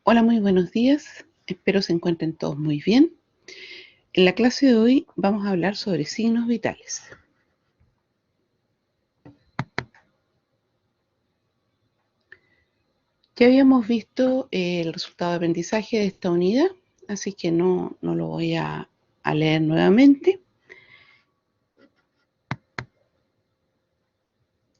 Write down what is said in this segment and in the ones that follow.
Hola, muy buenos días. Espero se encuentren todos muy bien. En la clase de hoy vamos a hablar sobre signos vitales. Ya habíamos visto el resultado de aprendizaje de esta unidad, así que no lo voy a leer nuevamente.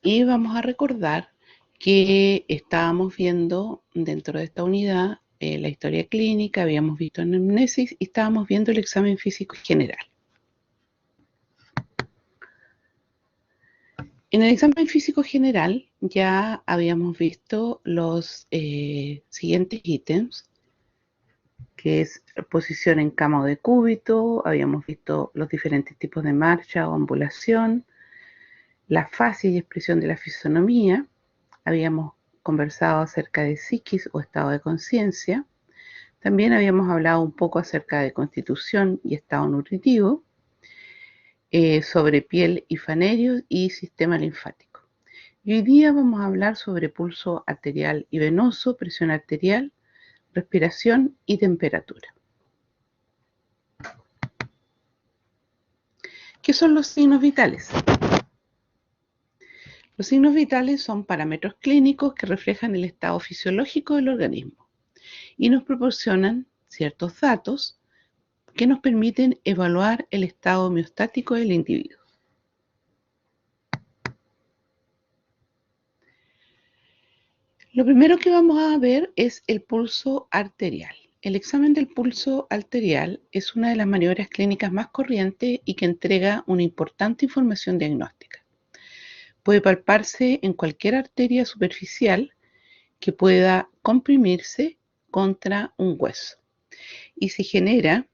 Y vamos a recordar que estábamos viendo dentro de esta unidad la historia clínica, habíamos visto anamnesis y estábamos viendo el examen físico general. En el examen físico general ya habíamos visto los siguientes ítems, que es posición en cama o decúbito, habíamos visto los diferentes tipos de marcha o ambulación, la fase y expresión de la fisonomía, habíamos conversado acerca de psiquis o estado de conciencia, también habíamos hablado un poco acerca de constitución y estado nutritivo, sobre piel y fanerios y sistema linfático. Y hoy día vamos a hablar sobre pulso arterial y venoso, presión arterial, respiración y temperatura. ¿Qué son los signos vitales? Los signos vitales son parámetros clínicos que reflejan el estado fisiológico del organismo y nos proporcionan ciertos datos que nos permiten evaluar el estado homeostático del individuo. Lo primero que vamos a ver es el pulso arterial. El examen del pulso arterial es una de las maniobras clínicas más corrientes y que entrega una importante información diagnóstica. Puede palparse en cualquier arteria superficial que pueda comprimirse contra un hueso y se genera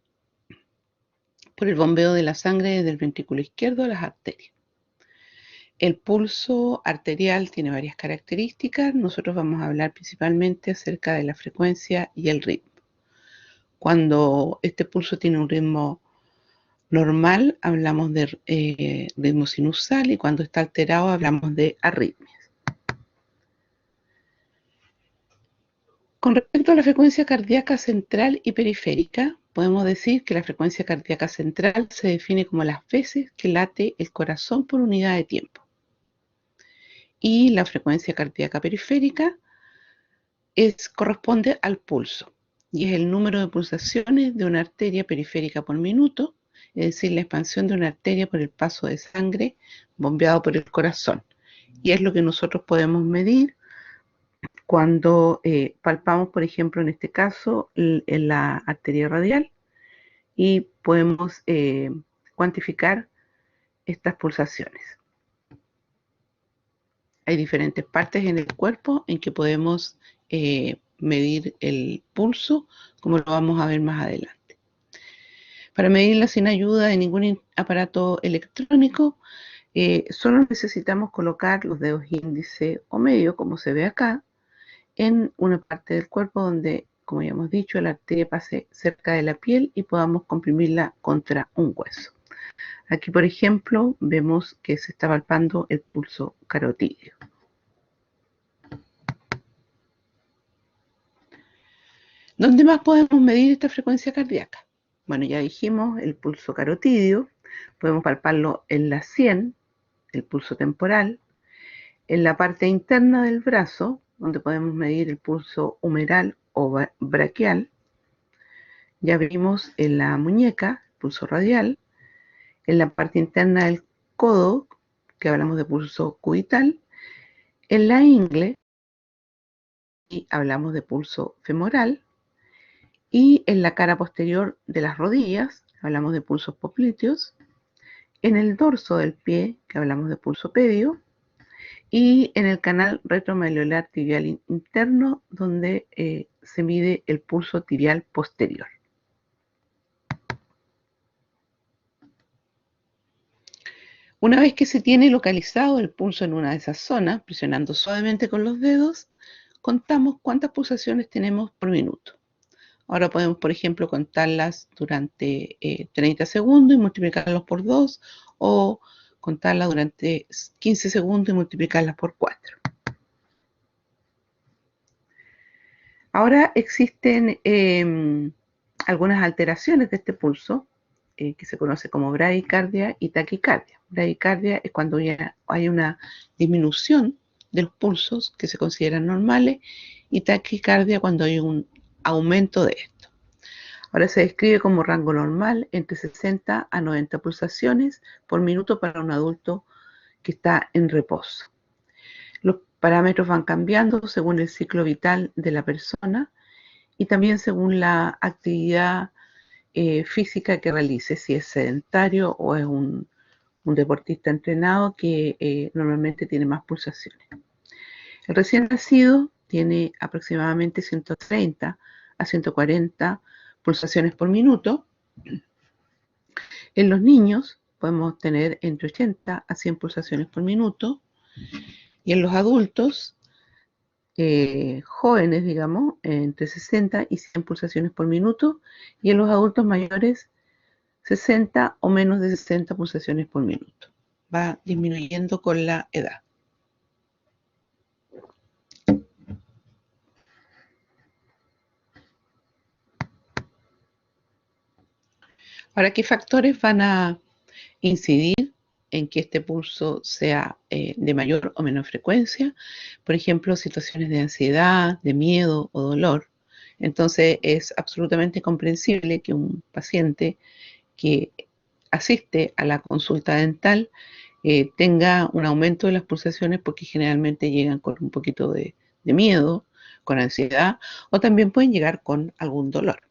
por el bombeo de la sangre desde el ventrículo izquierdo a las arterias. El pulso arterial tiene varias características. Nosotros vamos a hablar principalmente acerca de la frecuencia y el ritmo. Cuando este pulso tiene un ritmo normal, hablamos de ritmo sinusal, y cuando está alterado hablamos de arritmias. Con respecto a la frecuencia cardíaca central y periférica, podemos decir que la frecuencia cardíaca central se define como las veces que late el corazón por unidad de tiempo. Y la frecuencia cardíaca periférica corresponde al pulso y es el número de pulsaciones de una arteria periférica por minuto, es decir, la expansión de una arteria por el paso de sangre bombeado por el corazón. Y es lo que nosotros podemos medir cuando palpamos, por ejemplo, en este caso, en la arteria radial, y podemos cuantificar estas pulsaciones. Hay diferentes partes en el cuerpo en que podemos medir el pulso, como lo vamos a ver más adelante. Para medirla sin ayuda de ningún aparato electrónico, solo necesitamos colocar los dedos índice o medio, como se ve acá, en una parte del cuerpo donde, como ya hemos dicho, la arteria pase cerca de la piel y podamos comprimirla contra un hueso. Aquí, por ejemplo, vemos que se está palpando el pulso carotídeo. ¿Dónde más podemos medir esta frecuencia cardíaca? Bueno, ya dijimos el pulso carotídeo, podemos palparlo en la sien, el pulso temporal, en la parte interna del brazo, donde podemos medir el pulso humeral o braquial. Ya vimos en la muñeca, pulso radial, en la parte interna del codo, que hablamos de pulso cubital, en la ingle, y hablamos de pulso femoral, y en la cara posterior de las rodillas, hablamos de pulsos popliteos, en el dorso del pie, que hablamos de pulso pedio, y en el canal retromalleolar tibial interno, donde se mide el pulso tibial posterior. Una vez que se tiene localizado el pulso en una de esas zonas, presionando suavemente con los dedos, contamos cuántas pulsaciones tenemos por minuto. Ahora podemos, por ejemplo, contarlas durante 30 segundos y multiplicarlos por 2, o contarlas durante 15 segundos y multiplicarlas por 4. Ahora existen algunas alteraciones de este pulso que se conoce como bradicardia y taquicardia. Bradicardia es cuando ya hay una disminución de los pulsos que se consideran normales y taquicardia cuando hay un aumento de esto. Ahora se describe como rango normal entre 60 a 90 pulsaciones por minuto para un adulto que está en reposo. Los parámetros van cambiando según el ciclo vital de la persona y también según la actividad física que realice, si es sedentario o es un deportista entrenado que normalmente tiene más pulsaciones. El recién nacido tiene aproximadamente 130 a 140 pulsaciones por minuto. En los niños podemos tener entre 80 a 100 pulsaciones por minuto y en los adultos jóvenes, digamos, entre 60 y 100 pulsaciones por minuto y en los adultos mayores 60 o menos de 60 pulsaciones por minuto. Va disminuyendo con la edad. Ahora, ¿qué factores van a incidir en que este pulso sea de mayor o menor frecuencia? Por ejemplo, situaciones de ansiedad, de miedo o dolor. Entonces, es absolutamente comprensible que un paciente que asiste a la consulta dental tenga un aumento de las pulsaciones porque generalmente llegan con un poquito de miedo, con ansiedad o también pueden llegar con algún dolor.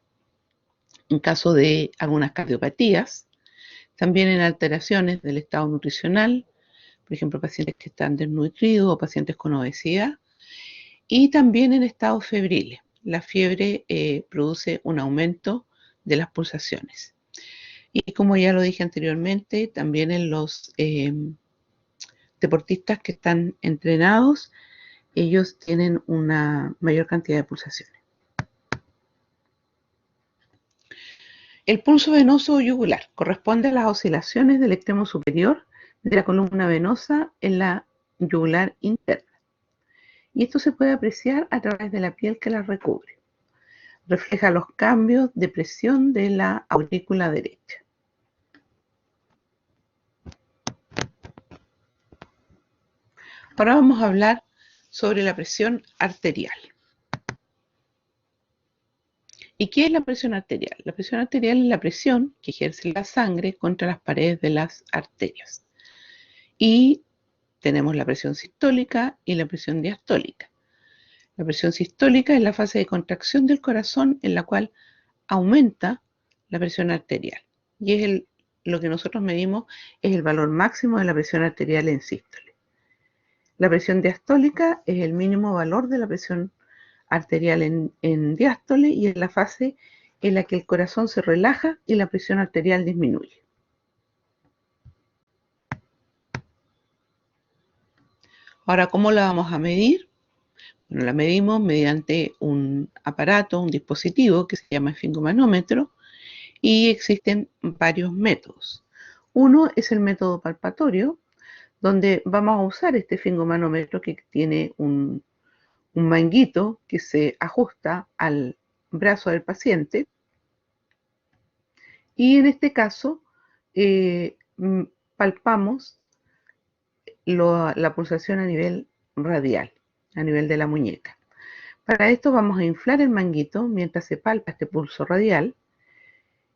En caso de algunas cardiopatías, también en alteraciones del estado nutricional, por ejemplo, pacientes que están desnutridos o pacientes con obesidad, y también en estados febriles. La fiebre produce un aumento de las pulsaciones. Y como ya lo dije anteriormente, también en los deportistas que están entrenados, ellos tienen una mayor cantidad de pulsaciones. El pulso venoso o yugular corresponde a las oscilaciones del extremo superior de la columna venosa en la yugular interna. Y esto se puede apreciar a través de la piel que la recubre. Refleja los cambios de presión de la aurícula derecha. Ahora vamos a hablar sobre la presión arterial. ¿Y qué es la presión arterial? La presión arterial es la presión que ejerce la sangre contra las paredes de las arterias. Y tenemos la presión sistólica y la presión diastólica. La presión sistólica es la fase de contracción del corazón en la cual aumenta la presión arterial. Y es lo que nosotros medimos es el valor máximo de la presión arterial en sístole. La presión diastólica es el mínimo valor de la presión arterial en diástole y es la fase en la que el corazón se relaja y la presión arterial disminuye. Ahora, ¿cómo la vamos a medir? Bueno, la medimos mediante un aparato, un dispositivo que se llama esfingomanómetro y existen varios métodos. Uno es el método palpatorio, donde vamos a usar este esfingomanómetro que tiene un manguito que se ajusta al brazo del paciente y en este caso palpamos la pulsación a nivel radial, a nivel de la muñeca. Para esto vamos a inflar el manguito mientras se palpa este pulso radial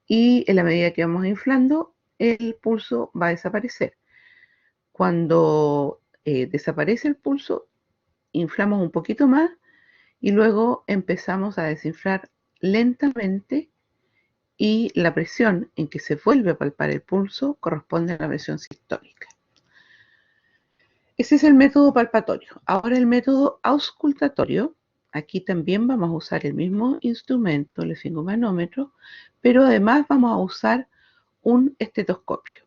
y en la medida que vamos inflando, el pulso va a desaparecer. Cuando desaparece el pulso, inflamos un poquito más y luego empezamos a desinflar lentamente y la presión en que se vuelve a palpar el pulso corresponde a la presión sistólica. Ese es el método palpatorio. Ahora el método auscultatorio. Aquí también vamos a usar el mismo instrumento, el esfingomanómetro, pero además vamos a usar un estetoscopio.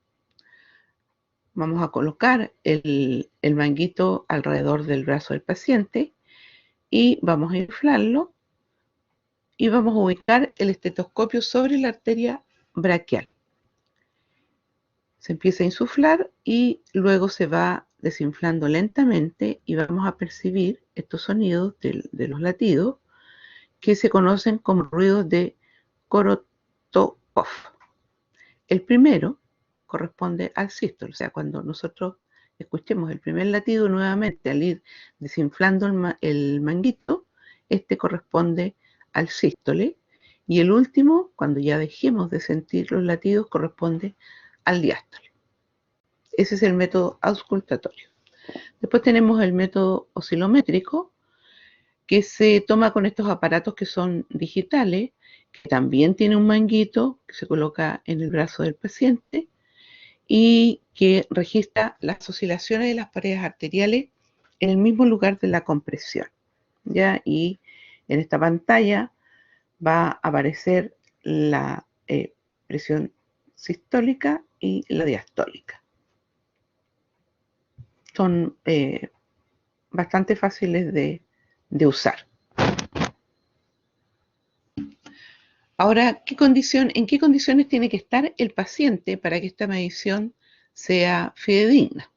Vamos a colocar el manguito alrededor del brazo del paciente y vamos a inflarlo y vamos a ubicar el estetoscopio sobre la arteria braquial. Se empieza a insuflar y luego se va desinflando lentamente y vamos a percibir estos sonidos de los latidos que se conocen como ruidos de Korotokov. El primero corresponde al sístole, o sea, cuando nosotros escuchemos el primer latido nuevamente al ir desinflando el manguito, este corresponde al sístole, y el último, cuando ya dejemos de sentir los latidos, corresponde al diástole. Ese es el método auscultatorio. Después tenemos el método oscilométrico, que se toma con estos aparatos que son digitales, que también tiene un manguito que se coloca en el brazo del paciente y que registra las oscilaciones de las paredes arteriales en el mismo lugar de la compresión, ¿ya? Y en esta pantalla va a aparecer la presión sistólica y la diastólica. Son bastante fáciles de usar. Ahora, ¿en qué condiciones tiene que estar el paciente para que esta medición sea fidedigna?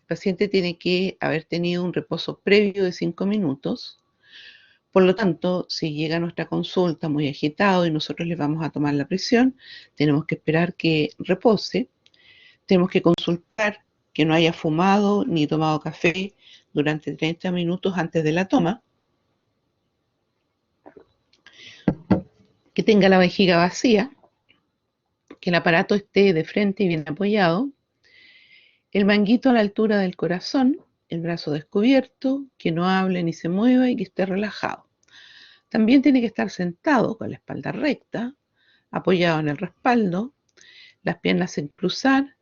El paciente tiene que haber tenido un reposo previo de 5 minutos. Por lo tanto, si llega a nuestra consulta muy agitado y nosotros le vamos a tomar la presión, tenemos que esperar que repose. Tenemos que consultar que no haya fumado ni tomado café durante 30 minutos antes de la toma, que tenga la vejiga vacía, que el aparato esté de frente y bien apoyado, el manguito a la altura del corazón, el brazo descubierto, que no hable ni se mueva y que esté relajado. También tiene que estar sentado con la espalda recta, apoyado en el respaldo, las piernas sin cruzar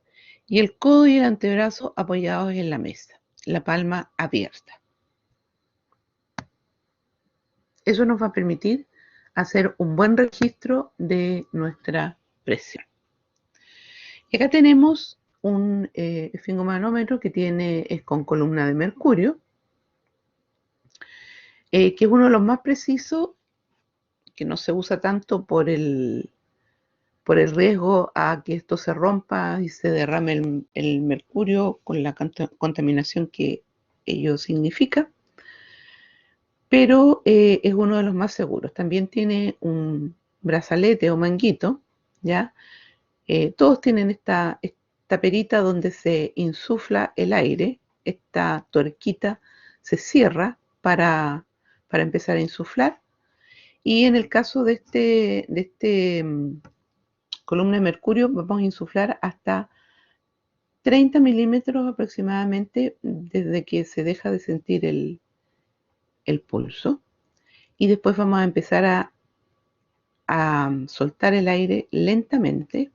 y el codo y el antebrazo apoyados en la mesa, la palma abierta. Eso nos va a permitir hacer un buen registro de nuestra presión. Y acá tenemos un esfingomanómetro que es con columna de mercurio, que es uno de los más precisos, que no se usa tanto por el riesgo a que esto se rompa y se derrame el mercurio con la contaminación que ello significa, pero es uno de los más seguros. También tiene un brazalete o manguito, ¿ya? Todos tienen esta perita donde se insufla el aire, esta tuerquita se cierra para empezar a insuflar, y en el caso de este columna de mercurio vamos a insuflar hasta 30 milímetros aproximadamente desde que se deja de sentir el pulso, y después vamos a empezar a soltar el aire lentamente.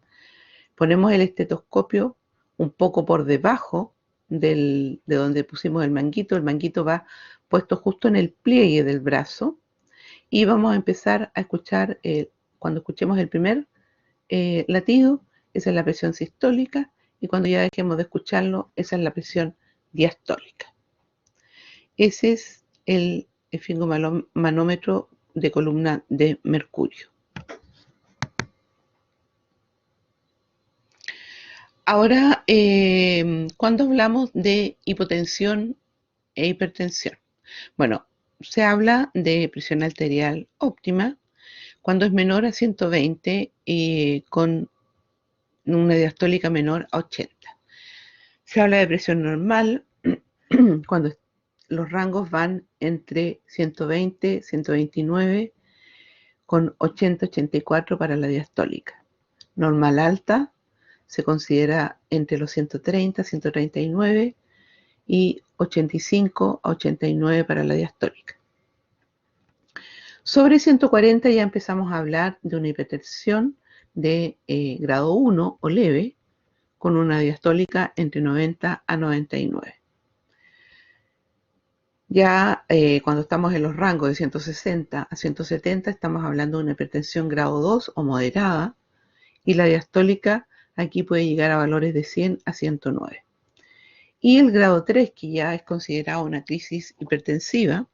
Ponemos el estetoscopio un poco por debajo de donde pusimos el manguito va puesto justo en el pliegue del brazo, y vamos a empezar a escuchar, cuando escuchemos el primer latido, esa es la presión sistólica, y cuando ya dejemos de escucharlo, esa es la presión diastólica. Ese es el esfingomanómetro de columna de mercurio. Ahora, ¿cuándo hablamos de hipotensión e hipertensión? Bueno, se habla de presión arterial óptima cuando es menor a 120 y con una diastólica menor a 80. Se habla de presión normal cuando los rangos van entre 120, 129 con 80-84 para la diastólica. Normal alta se considera entre los 130, 139 y 85 a 89 para la diastólica. Sobre 140 ya empezamos a hablar de una hipertensión de grado 1 o leve, con una diastólica entre 90 a 99. Ya cuando estamos en los rangos de 160 a 170 estamos hablando de una hipertensión grado 2 o moderada, y la diastólica aquí puede llegar a valores de 100 a 109. Y el grado 3, que ya es considerado una crisis hipertensiva,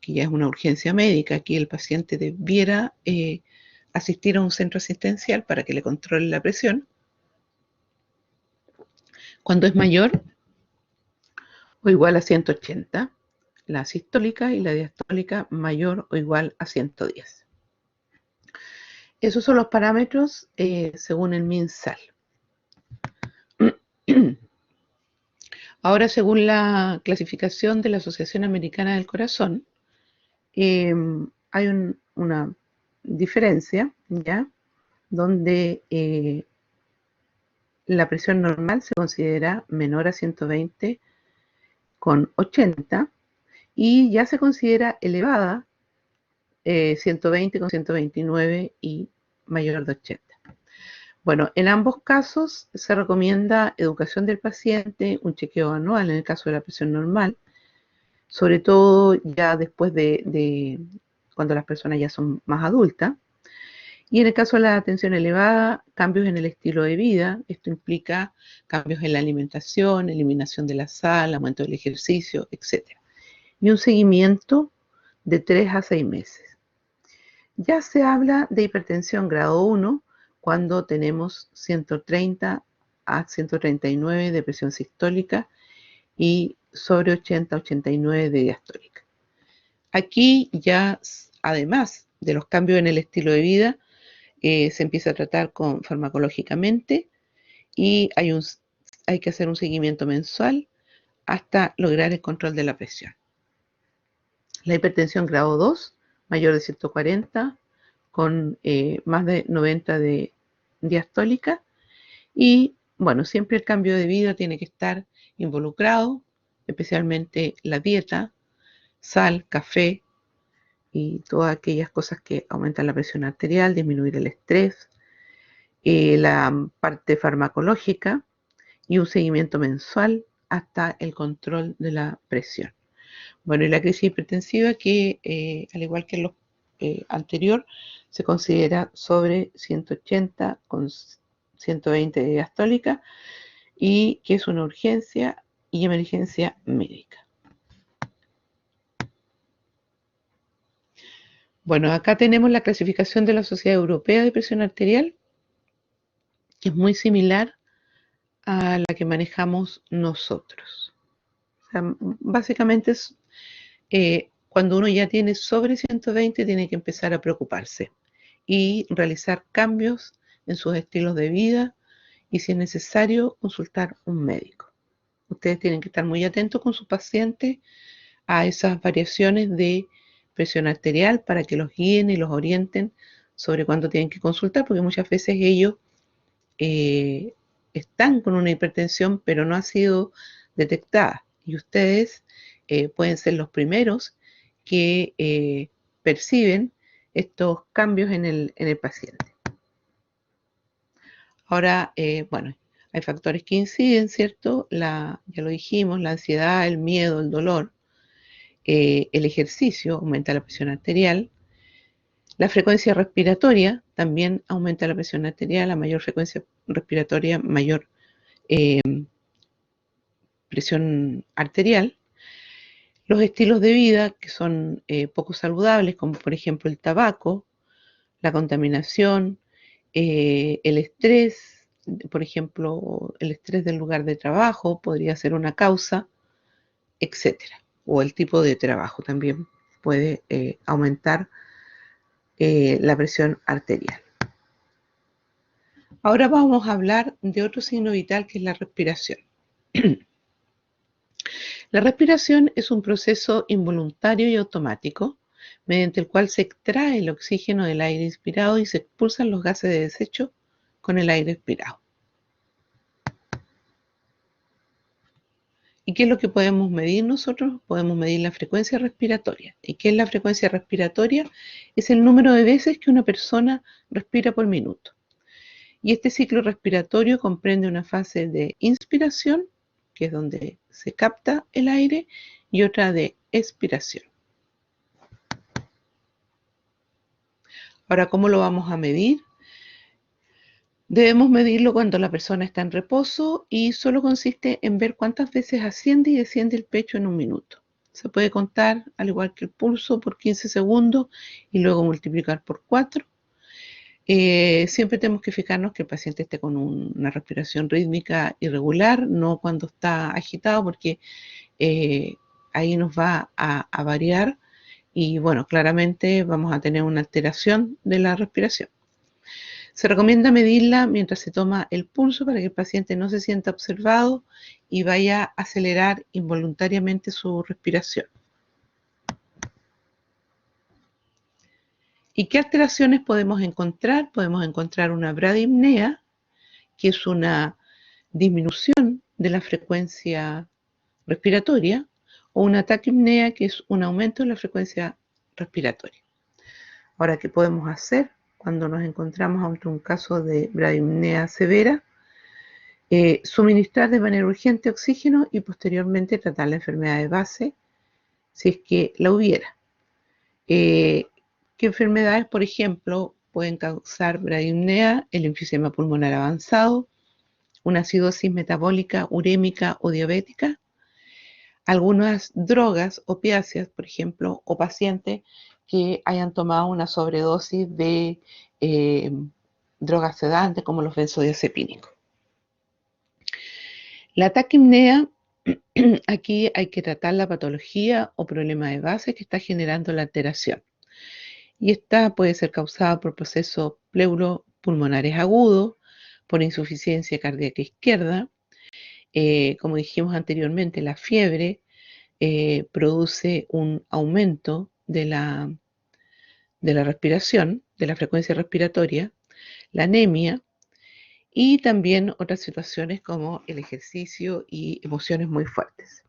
que ya es una urgencia médica, aquí el paciente debiera asistir a un centro asistencial para que le controle la presión. Cuando es mayor o igual a 180, la sistólica y la diastólica mayor o igual a 110. Esos son los parámetros según el MinSal. Ahora, según la clasificación de la Asociación Americana del Corazón, hay una diferencia, ¿ya? Donde la presión normal se considera menor a 120 con 80 y ya se considera elevada 120 con 129 y mayor de 80. Bueno, en ambos casos se recomienda educación del paciente, un chequeo anual en el caso de la presión normal, sobre todo ya después de cuando las personas ya son más adultas. Y en el caso de la tensión elevada, cambios en el estilo de vida. Esto implica cambios en la alimentación, eliminación de la sal, aumento del ejercicio, etc. Y un seguimiento de 3 a 6 meses. Ya se habla de hipertensión grado 1 cuando tenemos 130 a 139 de presión sistólica y sobre 80-89 de diastólica. Aquí ya, además de los cambios en el estilo de vida, se empieza a tratar farmacológicamente y hay que hacer un seguimiento mensual hasta lograr el control de la presión. La hipertensión grado 2, mayor de 140, con más de 90 de diastólica. Y bueno, siempre el cambio de vida tiene que estar involucrado, especialmente la dieta, sal, café y todas aquellas cosas que aumentan la presión arterial, disminuir el estrés, la parte farmacológica y un seguimiento mensual hasta el control de la presión. Bueno, y la crisis hipertensiva que, al igual que en lo anterior, se considera sobre 180 con 120 de diastólica y que es una urgencia y emergencia médica. Bueno, acá tenemos la clasificación de la Sociedad Europea de Presión Arterial, que es muy similar a la que manejamos nosotros. O sea, básicamente es cuando uno ya tiene sobre 120 tiene que empezar a preocuparse y realizar cambios en sus estilos de vida y si es necesario consultar un médico. Ustedes tienen que estar muy atentos con sus pacientes a esas variaciones de presión arterial para que los guíen y los orienten sobre cuándo tienen que consultar, porque muchas veces ellos están con una hipertensión pero no ha sido detectada y ustedes pueden ser los primeros que perciben estos cambios en el paciente. Ahora, bueno, hay factores que inciden, ¿cierto? Ya lo dijimos, la ansiedad, el miedo, el dolor, el ejercicio aumenta la presión arterial, la frecuencia respiratoria también aumenta la presión arterial, a mayor frecuencia respiratoria, mayor presión arterial. Los estilos de vida que son poco saludables, como por ejemplo el tabaco, la contaminación, el estrés, por ejemplo, el estrés del lugar de trabajo podría ser una causa, etcétera. O el tipo de trabajo también puede aumentar la presión arterial. Ahora vamos a hablar de otro signo vital que es la respiración. La respiración es un proceso involuntario y automático mediante el cual se extrae el oxígeno del aire inspirado y se expulsan los gases de desecho con el aire expirado. ¿Y qué es lo que podemos medir nosotros? Podemos medir la frecuencia respiratoria. ¿Y qué es la frecuencia respiratoria? Es el número de veces que una persona respira por minuto. Y este ciclo respiratorio comprende una fase de inspiración, que es donde se capta el aire, y otra de expiración. Ahora, ¿cómo lo vamos a medir? Debemos medirlo cuando la persona está en reposo y solo consiste en ver cuántas veces asciende y desciende el pecho en un minuto. Se puede contar, al igual que el pulso, por 15 segundos y luego multiplicar por 4. Siempre tenemos que fijarnos que el paciente esté con una respiración rítmica irregular, no cuando está agitado, porque ahí nos va a variar y bueno, claramente vamos a tener una alteración de la respiración. Se recomienda medirla mientras se toma el pulso para que el paciente no se sienta observado y vaya a acelerar involuntariamente su respiración. ¿Y qué alteraciones podemos encontrar? Podemos encontrar una bradipnea, que es una disminución de la frecuencia respiratoria, o una taquipnea, que es un aumento de la frecuencia respiratoria. Ahora, ¿qué podemos hacer cuando nos encontramos ante un caso de bradipnea severa? Suministrar de manera urgente oxígeno y posteriormente tratar la enfermedad de base si es que la hubiera. ¿Qué enfermedades, por ejemplo, pueden causar bradipnea? El enfisema pulmonar avanzado, una acidosis metabólica, urémica o diabética, algunas drogas opiáceas, por ejemplo, o pacientes que hayan tomado una sobredosis de eh, drogas sedantes como los benzodiazepínicos. La taquipnea, aquí hay que tratar la patología o problema de base que está generando la alteración. Y esta puede ser causada por procesos pleuropulmonares agudos, por insuficiencia cardíaca izquierda. Como dijimos anteriormente, la fiebre produce un aumento de la respiración, de la frecuencia respiratoria, la anemia y también otras situaciones como el ejercicio y emociones muy fuertes.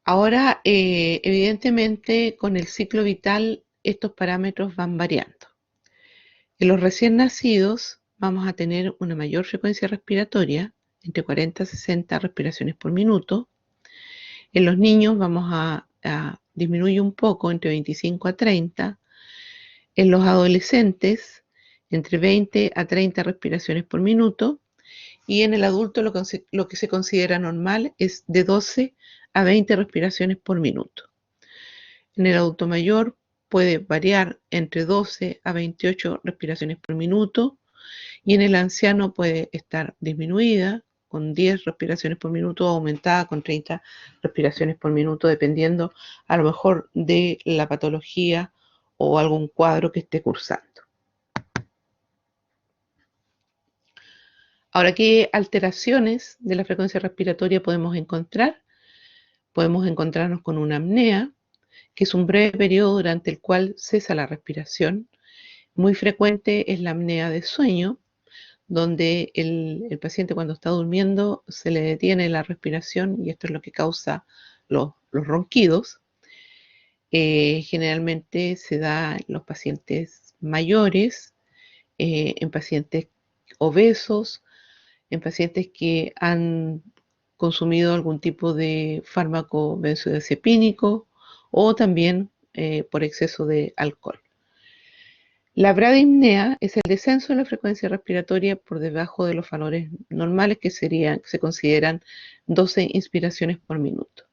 Ahora, evidentemente, con el ciclo vital, estos parámetros van variando. En los recién nacidos vamos a tener una mayor frecuencia respiratoria, entre 40 y 60 respiraciones por minuto. En los niños vamos a disminuir un poco, entre 25 a 30. En los adolescentes, entre 20 a 30 respiraciones por minuto. Y en el adulto lo que se considera normal es de 12 a 20 respiraciones por minuto. En el adulto mayor puede variar entre 12 a 28 respiraciones por minuto y en el anciano puede estar disminuida con 10 respiraciones por minuto o aumentada con 30 respiraciones por minuto, dependiendo a lo mejor de la patología o algún cuadro que esté cursando. Ahora, ¿qué alteraciones de la frecuencia respiratoria podemos encontrar? Podemos encontrarnos con una apnea, que es un breve periodo durante el cual cesa la respiración. Muy frecuente es la apnea de sueño, donde el paciente cuando está durmiendo se le detiene la respiración y esto es lo que causa los ronquidos. Generalmente se da en los pacientes mayores, en pacientes obesos, en pacientes que han consumido algún tipo de fármaco benzodiazepínico o también por exceso de alcohol. La bradipnea es el descenso de la frecuencia respiratoria por debajo de los valores normales que se consideran 12 inspiraciones por minuto.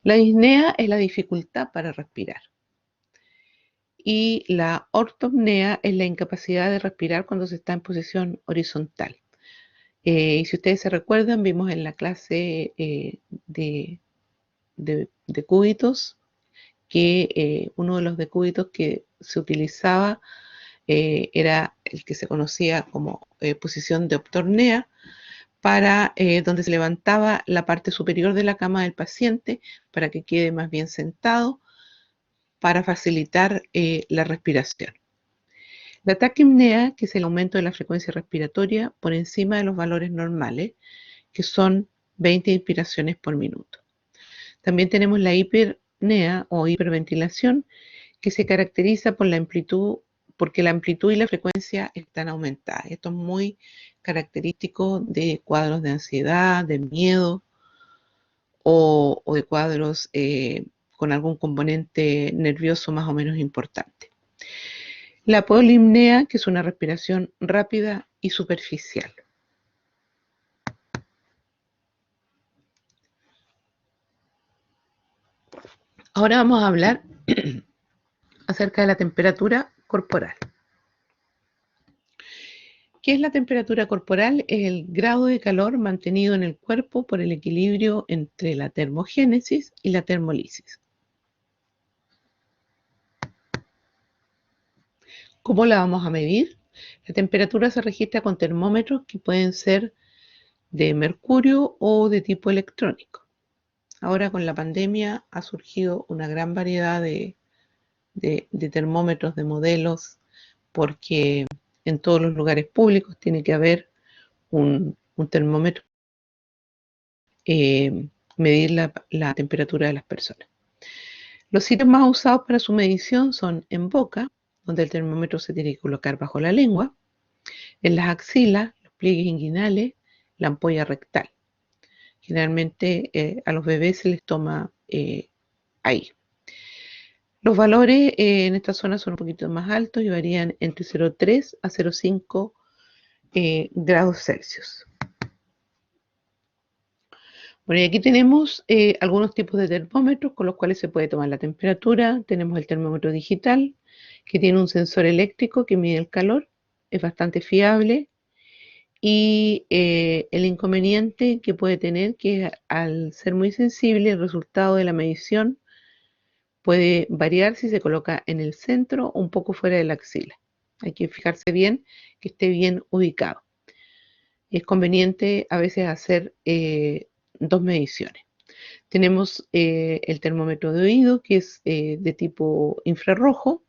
La disnea es la dificultad para respirar. Y la ortopnea es la incapacidad de respirar cuando se está en posición horizontal. Y si ustedes se recuerdan, vimos en la clase de decúbitos que uno de los decúbitos que se utilizaba era el que se conocía como posición de optornea, para donde se levantaba la parte superior de la cama del paciente para que quede más bien sentado para facilitar la respiración. La taquipnea, que es el aumento de la frecuencia respiratoria por encima de los valores normales, que son 20 inspiraciones por minuto. También tenemos la hipernea o hiperventilación, que se caracteriza por la amplitud, porque la amplitud y la frecuencia están aumentadas. Esto es muy característico de cuadros de ansiedad, de miedo o de cuadros con algún componente nervioso más o menos importante. La polipnea, que es una respiración rápida y superficial. Ahora vamos a hablar acerca de la temperatura corporal. ¿Qué es la temperatura corporal? Es el grado de calor mantenido en el cuerpo por el equilibrio entre la termogénesis y la termolisis. ¿Cómo la vamos a medir? La temperatura se registra con termómetros que pueden ser de mercurio o de tipo electrónico. Ahora con la pandemia ha surgido una gran variedad de termómetros, de modelos, porque en todos los lugares públicos tiene que haber un termómetro, medir la temperatura de las personas. Los sitios más usados para su medición son en boca, donde el termómetro se tiene que colocar bajo la lengua, en las axilas, los pliegues inguinales, la ampolla rectal. Generalmente a los bebés se les toma ahí. Los valores en esta zona son un poquito más altos y varían entre 0,3 a 0,5 grados Celsius. Bueno, y aquí tenemos algunos tipos de termómetros con los cuales se puede tomar la temperatura. Tenemos el termómetro digital, que tiene un sensor eléctrico que mide el calor, es bastante fiable. Y el inconveniente que puede tener, que al ser muy sensible, el resultado de la medición puede variar si se coloca en el centro o un poco fuera de la axila. Hay que fijarse bien que esté bien ubicado. Es conveniente a veces hacer dos mediciones. Tenemos el termómetro de oído, que es de tipo infrarrojo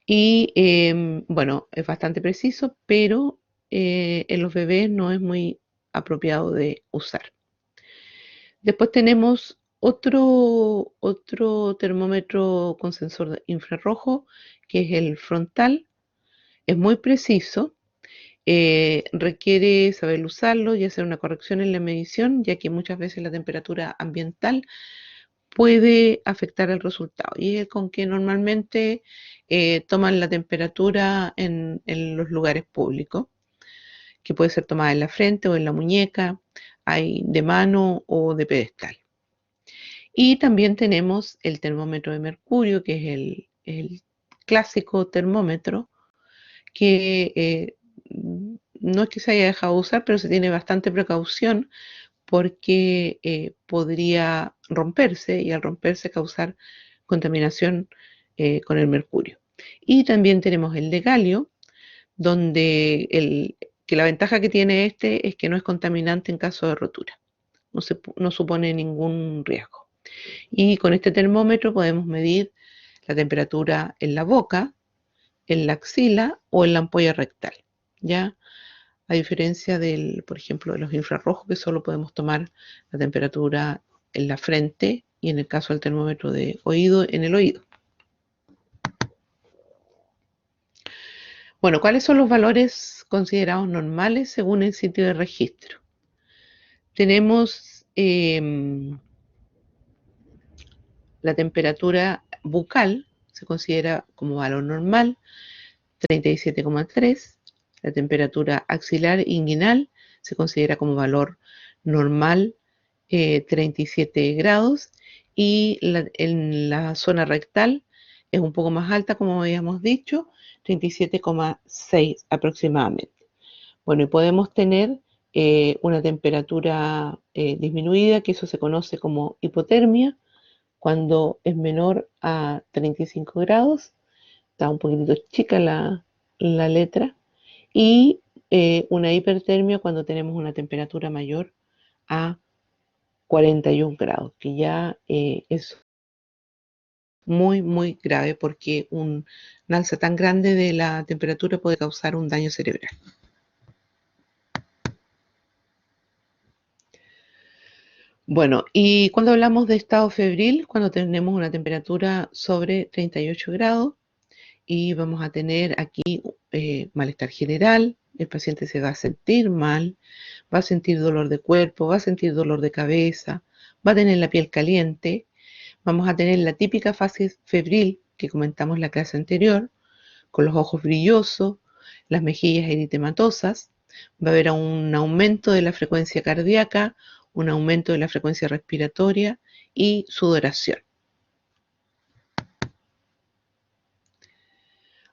y bueno, es bastante preciso, pero en los bebés no es muy apropiado de usar. Después tenemos otro termómetro con sensor de infrarrojo, que es el frontal. Es muy preciso, requiere saber usarlo y hacer una corrección en la medición, ya que muchas veces la temperatura ambiental puede afectar el resultado. Y es con que normalmente toman la temperatura en los lugares públicos, que puede ser tomada en la frente o en la muñeca, hay de mano o de pedestal. Y también tenemos el termómetro de mercurio, que es el clásico termómetro, que no es que se haya dejado de usar, pero se tiene bastante precaución porque podría romperse y al romperse causar contaminación con el mercurio. Y también tenemos el de galio, donde que la ventaja que tiene este es que no es contaminante en caso de rotura, no supone ningún riesgo. Y con este termómetro podemos medir la temperatura en la boca, en la axila o en la ampolla rectal, ¿ya? A diferencia del, por ejemplo, de los infrarrojos, que solo podemos tomar la temperatura en la frente y en el caso del termómetro de oído, en el oído. Bueno, ¿cuáles son los valores considerados normales según el sitio de registro? Tenemos la temperatura bucal, se considera como valor normal, 37,3. La temperatura axilar inguinal se considera como valor normal, 37 grados. Y en la zona rectal es un poco más alta, como habíamos dicho, 37,6 aproximadamente. Bueno, y podemos tener una temperatura disminuida, que eso se conoce como hipotermia, cuando es menor a 35 grados. Está un poquitito chica la letra. Y una hipertermia cuando tenemos una temperatura mayor a 41 grados, que ya es muy, muy grave porque un alza tan grande de la temperatura puede causar un daño cerebral. Bueno, y cuando hablamos de estado febril, cuando tenemos una temperatura sobre 38 grados y vamos a tener aquí malestar general, el paciente se va a sentir mal, va a sentir dolor de cuerpo, va a sentir dolor de cabeza, va a tener la piel caliente, vamos a tener la típica fase febril que comentamos en la clase anterior, con los ojos brillosos, las mejillas eritematosas, va a haber un aumento de la frecuencia cardíaca, un aumento de la frecuencia respiratoria y sudoración.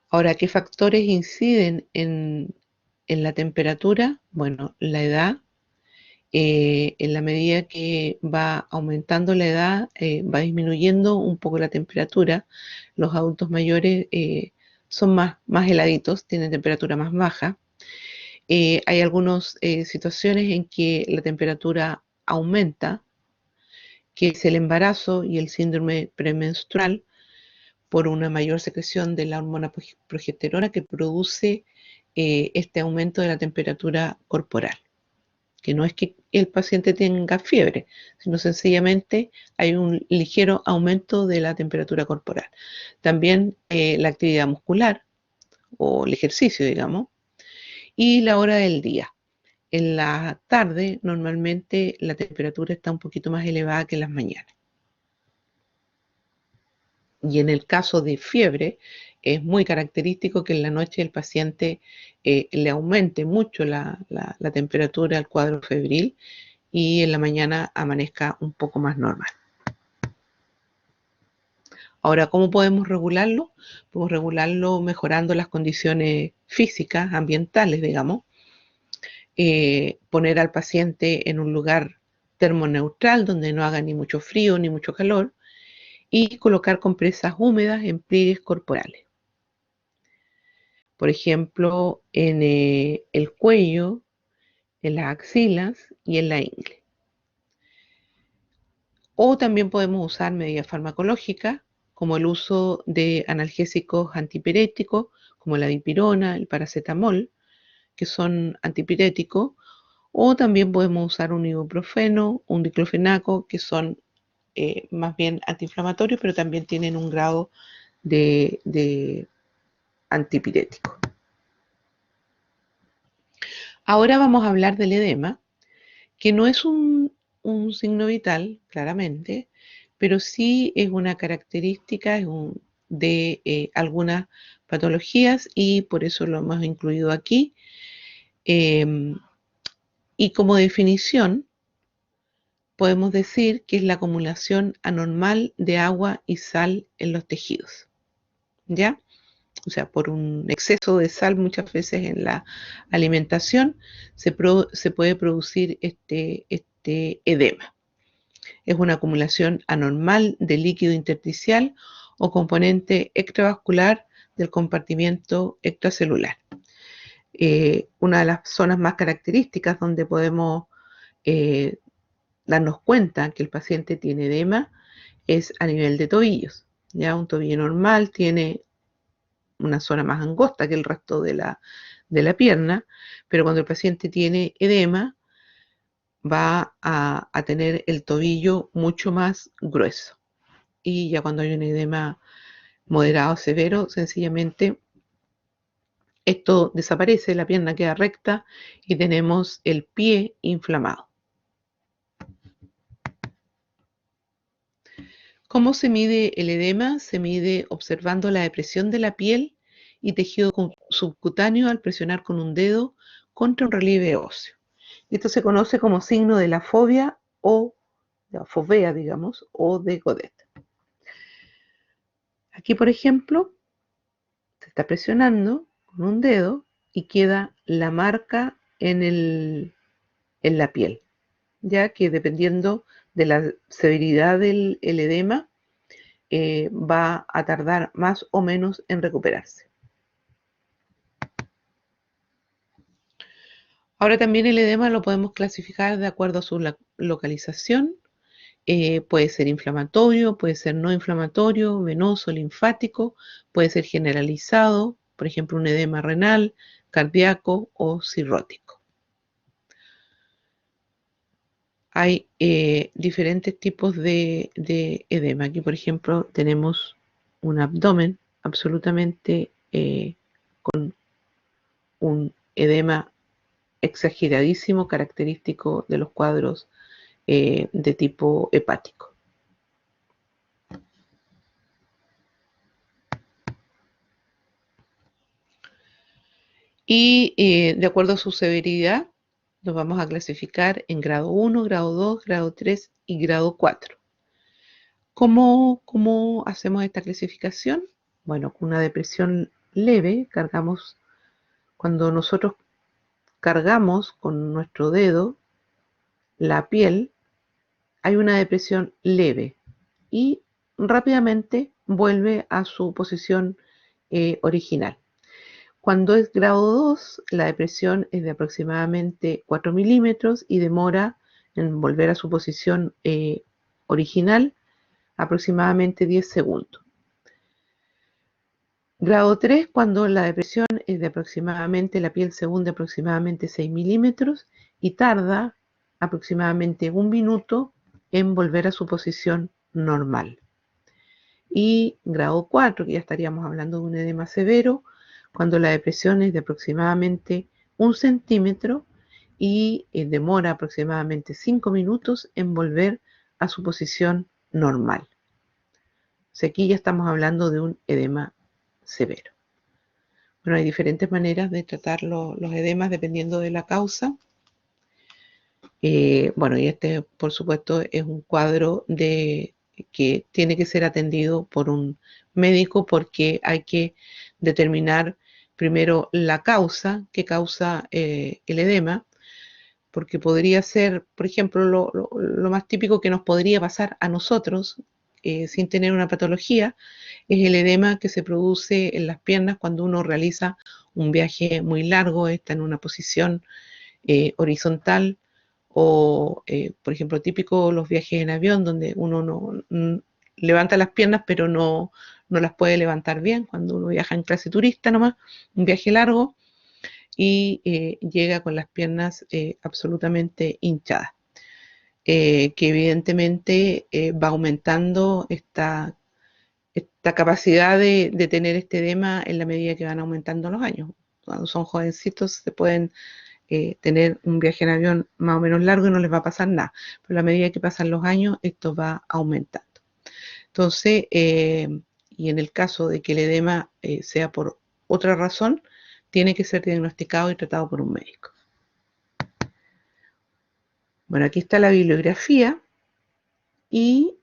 Ahora, ¿qué factores inciden en la temperatura? Bueno, la edad. En la medida que va aumentando la edad, va disminuyendo un poco la temperatura. Los adultos mayores son más heladitos, tienen temperatura más baja. Hay algunas situaciones en que la temperatura aumenta, que es el embarazo y el síndrome premenstrual, por una mayor secreción de la hormona progesterona que produce este aumento de la temperatura corporal. Que no es que el paciente tenga fiebre, sino sencillamente hay un ligero aumento de la temperatura corporal. También la actividad muscular o el ejercicio, digamos, y la hora del día. En la tarde normalmente la temperatura está un poquito más elevada que en las mañanas. Y en el caso de fiebre, es muy característico que en la noche el paciente le aumente mucho la temperatura al cuadro febril y en la mañana amanezca un poco más normal. Ahora, ¿cómo podemos regularlo? Podemos regularlo mejorando las condiciones físicas, ambientales, digamos. Poner al paciente en un lugar termoneutral donde no haga ni mucho frío ni mucho calor y colocar compresas húmedas en pliegues corporales. Por ejemplo, en el cuello, en las axilas y en la ingle. O también podemos usar medidas farmacológicas como el uso de analgésicos antipiréticos como la dipirona, el paracetamol, que son antipiréticos, o también podemos usar un ibuprofeno, un diclofenaco, que son más bien antiinflamatorios, pero también tienen un grado de antipirético. Ahora vamos a hablar del edema, que no es un signo vital, claramente, pero sí es una característica de algunas patologías y por eso lo hemos incluido aquí. Y como definición, podemos decir que es la acumulación anormal de agua y sal en los tejidos, ¿ya? O sea, por un exceso de sal muchas veces en la alimentación se puede producir este edema. Es una acumulación anormal de líquido intersticial o componente extravascular del compartimiento extracelular. Una de las zonas más características donde podemos eh, darnos cuenta que el paciente tiene edema es a nivel de tobillos. Ya un tobillo normal tiene una zona más angosta que el resto de la pierna, pero cuando el paciente tiene edema va a tener el tobillo mucho más grueso. Y ya cuando hay un edema moderado o severo, sencillamente esto desaparece, la pierna queda recta y tenemos el pie inflamado. ¿Cómo se mide el edema? Se mide observando la depresión de la piel y tejido subcutáneo al presionar con un dedo contra un relieve óseo. Esto se conoce como signo de la fobia o de la fovea, digamos, o de Godet. Aquí, por ejemplo, se está presionando con un dedo y queda la marca en la piel, ya que dependiendo de la severidad del edema, va a tardar más o menos en recuperarse. Ahora también el edema lo podemos clasificar de acuerdo a su localización. Puede ser inflamatorio, puede ser no inflamatorio, venoso, linfático, puede ser generalizado, por ejemplo, un edema renal, cardíaco o cirrótico. Hay diferentes tipos de edema. Aquí, por ejemplo, tenemos un abdomen absolutamente con un edema exageradísimo, característico de los cuadros de tipo hepático. Y de acuerdo a su severidad, los vamos a clasificar en grado 1, grado 2, grado 3 y grado 4. ¿Cómo hacemos esta clasificación? Bueno, con una depresión leve, cuando nosotros cargamos con nuestro dedo la piel, hay una depresión leve y rápidamente vuelve a su posición original. Cuando es grado 2, la depresión es de aproximadamente 4 milímetros y demora en volver a su posición original aproximadamente 10 segundos. Grado 3, cuando la depresión es de aproximadamente, la piel se hunde aproximadamente 6 milímetros y tarda aproximadamente 1 minuto en volver a su posición normal. Y grado 4, que ya estaríamos hablando de un edema severo, cuando la depresión es de aproximadamente 1 centímetro y demora aproximadamente 5 minutos en volver a su posición normal. O sea, aquí ya estamos hablando de un edema severo. Bueno, hay diferentes maneras de tratar los edemas dependiendo de la causa. Bueno, y este, por supuesto, es un cuadro que tiene que ser atendido por un médico porque hay que determinar primero la causa que causa el edema, porque podría ser, por ejemplo, lo más típico que nos podría pasar a nosotros sin tener una patología, es el edema que se produce en las piernas cuando uno realiza un viaje muy largo, está en una posición horizontal o, por ejemplo, típico los viajes en avión donde uno no levanta las piernas pero no las puede levantar bien cuando uno viaja en clase turista nomás, un viaje largo y llega con las piernas absolutamente hinchadas. Que evidentemente va aumentando esta capacidad de tener este edema en la medida que van aumentando los años. Cuando son jovencitos se pueden tener un viaje en avión más o menos largo y no les va a pasar nada, pero a la medida que pasan los años esto va aumentando. Entonces, y en el caso de que el edema sea por otra razón, tiene que ser diagnosticado y tratado por un médico. Bueno, aquí está la bibliografía y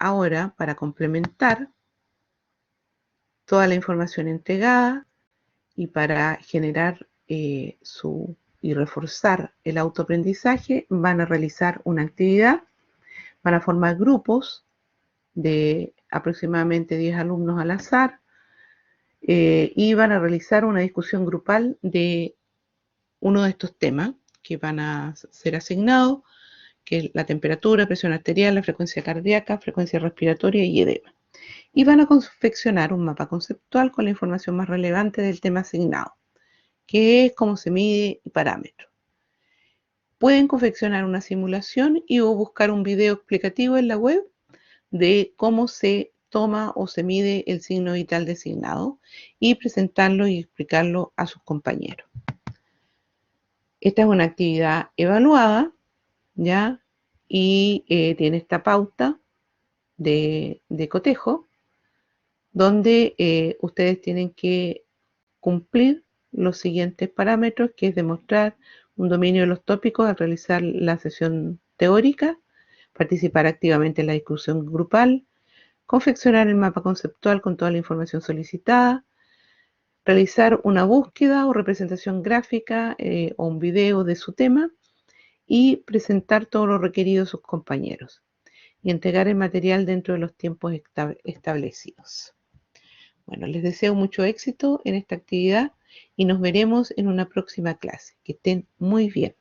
ahora para complementar toda la información entregada y para generar y reforzar el autoaprendizaje, van a realizar una actividad, van a formar grupos de aproximadamente 10 alumnos al azar y van a realizar una discusión grupal de uno de estos temas que van a ser asignados, que es la temperatura, presión arterial, la frecuencia cardíaca, frecuencia respiratoria y edema. Y van a confeccionar un mapa conceptual con la información más relevante del tema asignado, que es cómo se mide y parámetros. Pueden confeccionar una simulación y o buscar un video explicativo en la web de cómo se toma o se mide el signo vital designado y presentarlo y explicarlo a sus compañeros. Esta es una actividad evaluada, ¿ya? Y tiene esta pauta de cotejo, donde ustedes tienen que cumplir los siguientes parámetros, que es demostrar un dominio de los tópicos al realizar la sesión teórica, participar activamente en la discusión grupal, confeccionar el mapa conceptual con toda la información solicitada, realizar una búsqueda o representación gráfica o un video de su tema y presentar todo lo requerido a sus compañeros y entregar el material dentro de los tiempos establecidos. Bueno, les deseo mucho éxito en esta actividad y nos veremos en una próxima clase. Que estén muy bien.